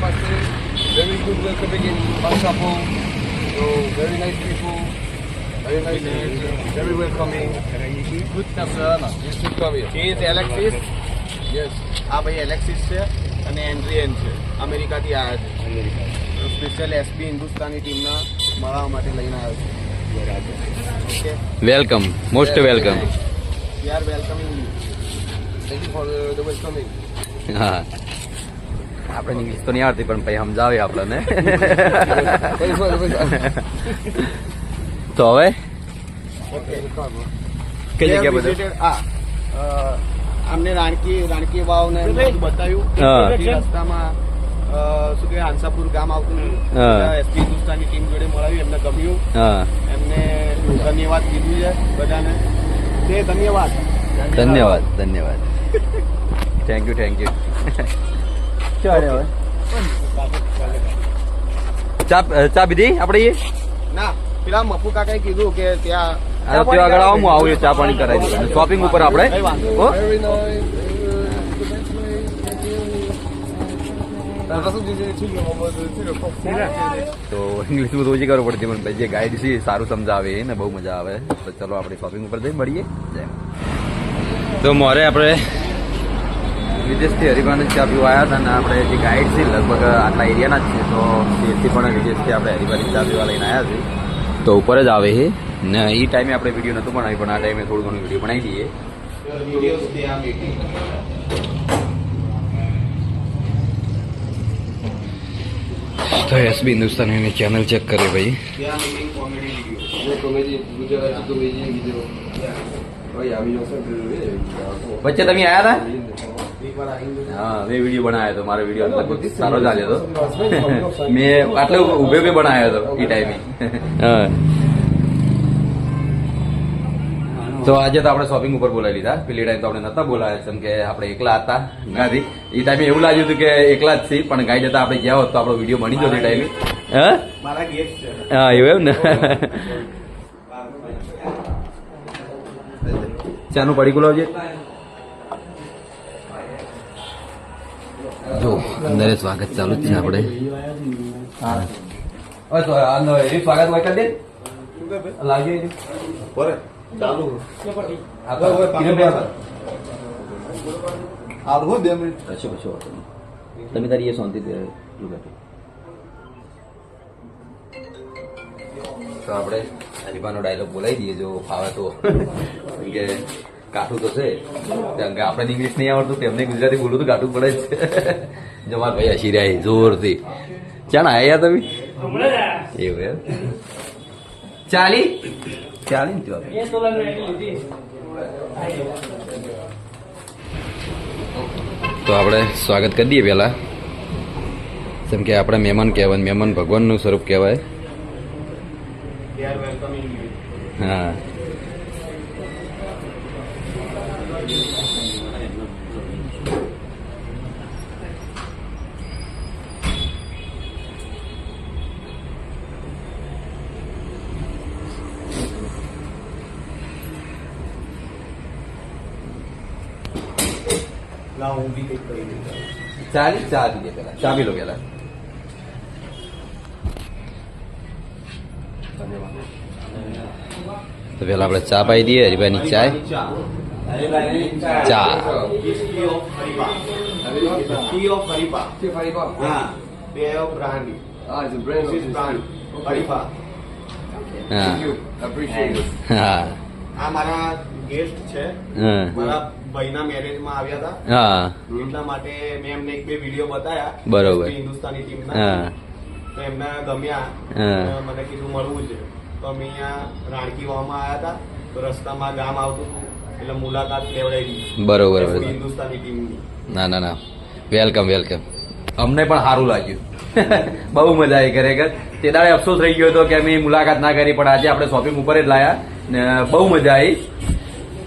Namaste. Very good welcoming in Bansapur. So very nice people. Very nice. Very welcoming. Good person. You should come here. He is Alexis. Yes. આ ભાઈ એલેક્સિસ છે અને એન્ડ્રિયન છે, અમેરિકાથી આવ્યા છે. સ્પેશિયલ એસપી હિન્દુસ્તાની ટીમના મળવા માટે લઈને આવ્યો છે. Welcome, most welcome. We are welcoming you. Thank you for the welcoming. હા, આપણે ઇંગ્લિશ તો નહીં આવડતી પણ ભાઈ સમજાવે આપણને. Very fun, very fun. તો હવે Okay. કઈ જગ્યા બધું? અમને રાણકી વાવને બધું બતાવ્યું. હા. પછી રસ્તામાં શું કે હાંસાપુર ગામ આવતું હા. એસપી હિન્દુસ્તાની ટીમ જોડે મળાવ્યું, એમને ગમ્યું, હા, એમને ધન્યવાદ કીધું છે બધાને. તે ધન્યવાદ. ધન્યવાદ ધન્યવાદ. Thank you thank you. ચાલે હવે ચા પીધી આપણે? ના, પેલા મફુ કાકાએ કીધું કે ત્યાં ત્યાં આગળ આવો, હું આવું ચા પાણી કરાવી દઉં. શોપિંગ ઉપર આપણે કઈ વાંધો હો? Very nice. તો ઇંગ્લિશમાં તો ઓછી કરવું પડતી પણ ભાઈ જે ગાઈડ છે એ સારું સમજાવે ને બહુ મજા આવે. તો ચલો આપણે શોપિંગ ઉપર જઈ મળીએ. તો મોરે આપણે વિદેશથી હરિભાન ચા પીવા આવ્યા હતા ને આપણે જે ગાઈડ છે લગભગ આટલા એરિયાના જ છે, તો તેથી પણ વિદેશથી આપણે હરિભાની ચા પીવા લઈને આવ્યા છીએ. તો ઉપર જ આવે છે ને એ ટાઈમે આપણે વિડીયો નહોતું બનાવી પણ આ ટાઈમે થોડું ઘણું વિડીયો બનાવી દઈએ. તો એસબી હિન્દુસ્તાની ચેનલ ચેક કરે ભાઈ. વચ્ચે તમે આવ્યા હતા? હા, મેં વિડીયો બનાવ્યો હતો. મારો વિડીયો લગભગ સારો ચાલ્યો હતો. મેં આટલે ઉભે ઉભે બનાવ્યો હતો એ ટાઈમે. હા, તો આજે તો આપણે શોપિંગ ઉપર બોલાવી લીધા. પેલી ટાઈમ તો આપણે નતા બોલાયા કેમ કે આપણે એકલા હતા ગાડી. એ ટાઈમે એવું લાગ્યું હતું કે એકલા જ છીએ પણ ગાઈ જતા આપણે ગયા હોત તો આપણો વિડીયો બની જતો એ ટાઈમે. હા મારા ગેસ્ટ છે. હા, એવું એમ ને. ચાનું પડીકું લાવજે. જો અંદર સ્વાગત ચાલુ જ છે આપણે. સ્વાગત હોય કરી દે લાવજે ચાલુ તમે તારી એ શાંતિ તો આપણે હરિભાનો ડાયલોગ બોલાવી દઈએ જો ફાવે તો. કે કાઠું તો છે કેમ કે આપણે ઇંગ્લિશ નહીં આવડતું, તેમને ગુજરાતી બોલવું તો કાઠું પડે જ છે. જો મારા ભાઈ હસી રહ્યા જોરથી. ચાણ આયા તમે? એવું એમ? ચાલી ચાલી ને ત્યાં તો આપણે સ્વાગત કરી દઈએ પેલા. જેમ કે આપણે મહેમાન કહેવાય, મહેમાન ભગવાનનું સ્વરૂપ કહેવાય. હા, ચાલી ચા પીએ પેલા. ચા પી લો પેલા. તો પેલા આપણે ચા પાઈ દઈએ. હરિભાઈની ચાય ચા. હા હા આ મારા ગેસ્ટ છે. હા મારા ભાઈના મેરેજમાં આવ્યા હતા, હા એટલા માટે મેં એમને એક બે વિડીયો બતાયા. બરોબર. હિન્દુસ્તાની ટીમના. હા તો એમને ગમ્યા. હા. તો મને કીધું મળવું છે. તો અમે અહીંયા રાણકી વાવમાં આવ્યા હતા, તો રસ્તામાં ગામ આવતું હતું એટલે મુલાકાત લેવડાવી. બરોબર. હિન્દુસ્તાની ટીમની. ના ના ના, વેલકમ વેલકમ. અમને પણ સારું લાગ્યું. બહુ મજા આવી ખરેખર. તે દાડે અફસોસ રહી ગયો હતો કે અમે મુલાકાત ના કરી, પણ આજે આપણે શોપિંગ ઉપર જ લાયા ને બહુ મજા આવી.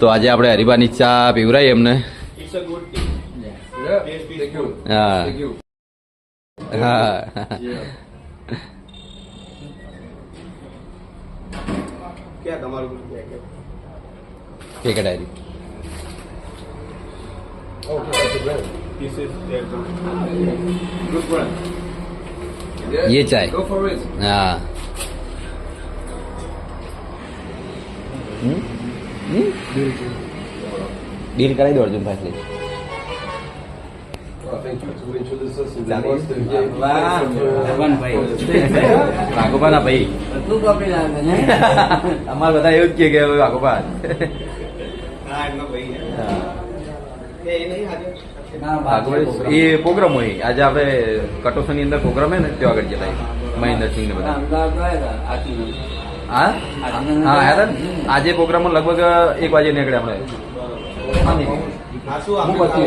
તો આજે આપણે હરિભાની ચા પીવરાઈ એમને. It's a good team. Yeah, Taste is thank you. good. હા Thank you. હા. ક્યાં તમારું group છે? એક diary. Oh, that's a brand. This is their group. Good one. Yes, ये चाय Go for it. हाँ ડીલ કરાવી દો અર્જુન ભાઈ Thank you to introduce us in the Sabi. most વાઘોપા ના ભાઈ અમારે બધા એવું જ કે હવે વાઘોપા હા એમનો ભાઈ છે. એ નહીં આજે એ પ્રોગ્રામ હોય આજે આપણે કટોસર ની અંદર પ્રોગ્રામ હે ને ત્યાં આગળ જતા મહેન્દ્રસિંહ ને બધા હા હા યાર આજે પ્રોગ્રામ લગભગ 1 વાગે નીકળ્યા આપણે આ શું આપણે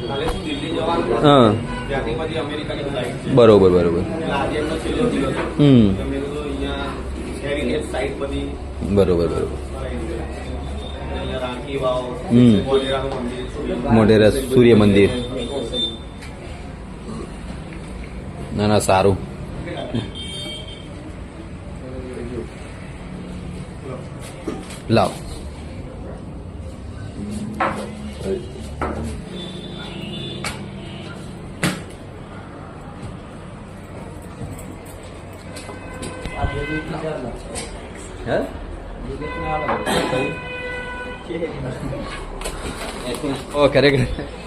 કાલે શું દિલ્હી જવાનું છે. હા ત્યાંથી પછી અમેરિકાની ફ્લાઇટ છે. બરોબર બરોબર એટલે આજે એમનો છેલ્લો દિવસ હતો. હમ. તો મેં કીધું અહીંયા હેરિટેજ સાઇટ બધી બરોબર બરોબર અહીંયા રાંકી વાવ હમ. મોઢેરાનું મંદિર મોઢેરા સૂર્ય મંદિર ના ના સારું લાવ હે ઓ ખરેખર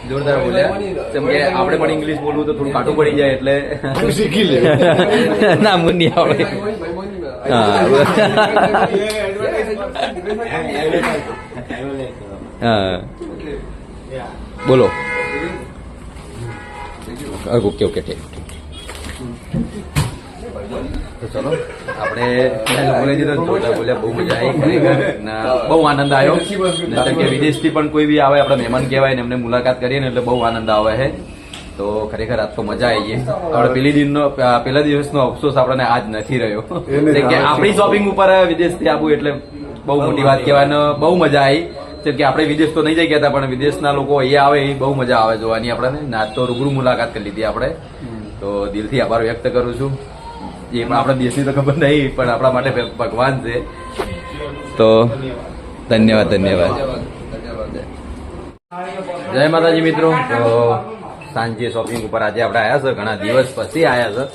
જોરદાર બોલ્યા કેમ કે આપણે પણ ઇંગ્લિશ બોલવું તો થોડું કાટું પડી જાય એટલે શીખી લે. ના મને નહીં આવડે હા બોલો ઓકે ઓકે ઠીક તો ચલો આપણે અંગ્રેજી તો જોરદાર બોલ્યા બહુ મજા આવી ખરેખર ને બહુ આનંદ આવ્યો કેમ કે વિદેશથી પણ કોઈ બી આવે આપણે મહેમાન કહેવાય ને એમને મુલાકાત કરીએ ને એટલે બહુ આનંદ આવે છે તો ખરેખર આજ તો મજા આવી ગઈ આપણે પહેલા દિવસનો અફસોસ આપણને આજ નથી રહ્યો કેમ કે આપણી શોપિંગ ઉપર વિદેશથી આવવું એટલે બહુ મોટી વાત કહેવાય ને બહુ મજા આવી જેમ કે આપણે વિદેશ તો નહીં જઈ ગયા હતા પણ વિદેશના લોકો અહીંયા આવે એ બહુ મજા આવે જોવાની આપણને ને આજ તો રૂબરૂ મુલાકાત કરી લીધી આપણે તો દિલથી આભાર વ્યક્ત કરું છું એ પણ આપણા દેશની તો ખબર નહીં પણ આપણા માટે ભગવાન છે તો ધન્યવાદ ધન્યવાદ જય માતાજી મિત્રો તો સાંજે શોપિંગ ઉપર આજે આપણે આવ્યા છે ઘણા દિવસ પછી આવ્યા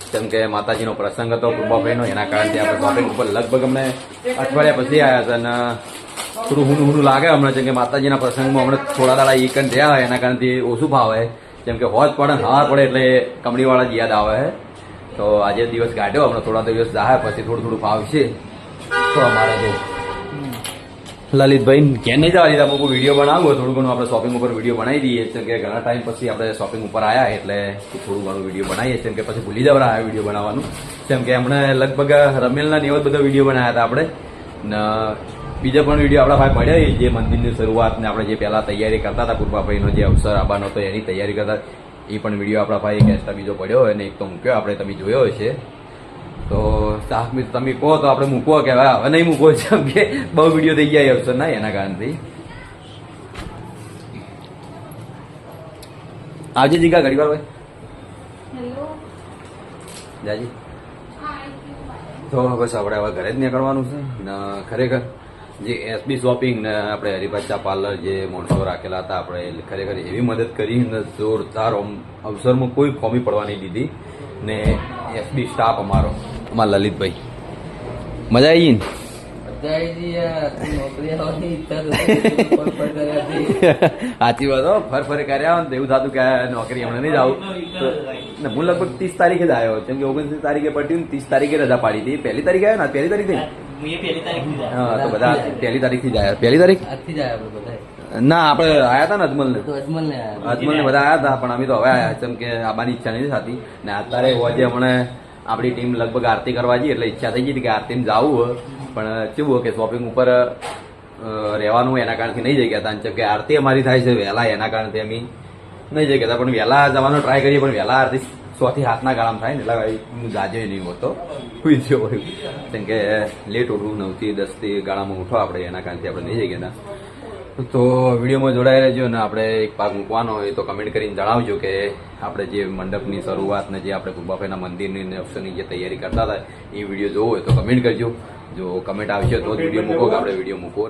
છે જેમ કે માતાજીનો પ્રસંગ હતો કૃપાભાઈનો એના કારણે આપણે શોપિંગ ઉપર લગભગ અમને અઠવાડિયા પછી આવ્યા છે અને થોડું હુનું લાગે હમણાં જેમ કે માતાજીના પ્રસંગમાં હમણાં થોડા દાડા એક રહ્યા હોય એના કારણથી ઓછું ભાવે જેમ કે હોજ પડે ને હાર પડે એટલે કમળીવાળા જ યાદ આવે તો આજે દિવસ કાઢ્યો હમણાં થોડા દિવસ જાય પછી થોડું થોડું ફાવશે તો અમારે તો લલિતભાઈ ક્યાં નહીં જવા દીધા કોઈ વિડીયો બનાવવો થોડું ઘણું આપણે શોપિંગ ઉપર વિડીયો બનાવી દઈએ છે કે ઘણા ટાઈમ પછી આપણે શોપિંગ ઉપર આવ્યા એટલે થોડું ઘણું વિડીયો બનાવીએ છીએ કે પછી ભૂલી જવા આ વિડીયો બનાવવાનું જેમ કે હમણે લગભગ રમેલના ને એવા બધા વિડીયો બનાવ્યા હતા આપણે ને બીજા પણ વિડીયો આપણા ભાઈ પડ્યા જે મંદિરની શરૂઆત ને આપણે જે પહેલા તૈયારી કરતા હતા કૃપાભાઈનો જે અવસર આવવાનો હતો એની તૈયારી કરતા એ પણ વિડીયો આપણા ભાઈ એક એક્સ્ટ્રા બીજો પડ્યો અને એક તો મૂક્યો આપણે તમે જોયો હશે તો તમે કહો તો આપણે મૂકવો કે હવે નહીં મૂકવો જેમ કે બહુ વિડીયો થઈ ગયા અવસર ના એના કારણથી આવજે જીગા ઘડી વાર ભાઈ જાજી તો બસ આપણે હવે ઘરે જ નીકળવાનું છે ને ખરેખર જે એસબી શોપિંગ ને આપણે હરિભાચા પાર્લર જે માણસો રાખેલા હતા આપણે ખરેખર એવી મદદ કરી ને જોરદાર અવસરમાં કોઈ ખોમી પડવા નહીં દીધી ને એસબી સ્ટાફ અમારા લલિતભાઈ મજા આવી ને સાચી વાત હો ફર કર્યા ને એવું થતું કે નોકરી હમણાં નહીં જાવ ને હું લગભગ 30 તારીખે જ આવ્યો કેમ કે 29 તારીખે પડ્યું ને 30 તારીખે રજા પાડી હતી પહેલી તારીખે આવ્યો ને પહેલી તારીખે હા તો બધા પહેલી તારીખથી જ આવ્યા પહેલી તારીખ ના આપણે આયા હતા ને અજમલ ને બધા આયા હતા પણ અમે તો હવે આયા કેમ કે આવવાની ઈચ્છા નથી થતી ને અત્યારે આજે હમણાં આપણી ટીમ લગભગ આરતી કરવા જઈએ એટલે ઈચ્છા થઈ ગઈ કે આરતીમાં જવું પણ કેવું કે શોપિંગ ઉપર રહેવાનું એના કારણથી નહીં જઈ ગયા હતા જેમ કે આરતી અમારી થાય છે વહેલા એના કારણથી અમે નહીં જઈ ગયા પણ વહેલા જવાનો ટ્રાય કરીએ પણ વહેલા આરતી 100 થી હાથના ગાળામાં થાય ને એટલે હું જાજે નહીં હોતો સુઈ ગયો હોય કેમ કે લેટ ઉઠવું 9 થી 10 થી ગાળામાં ઉઠો આપણે એના કારણથી આપણે નહીં જઈ ગયા તો વિડીયોમાં જોડાઈ રહેજો ને આપણે એક ભાગ મૂકવાનો હોય તો કમેન્ટ કરીને જણાવજો કે આપણે જે મંડપની શરૂઆત ને જે આપણે કૃપાભાઈના મંદિરની ને અવસરની જે તૈયારી કરતા હતા એ વિડીયો જોવો હોય તો કમેન્ટ કરજો જો કમેન્ટ આવશે તો જ વિડીયો મૂકો કે આપણે વિડીયો મૂકો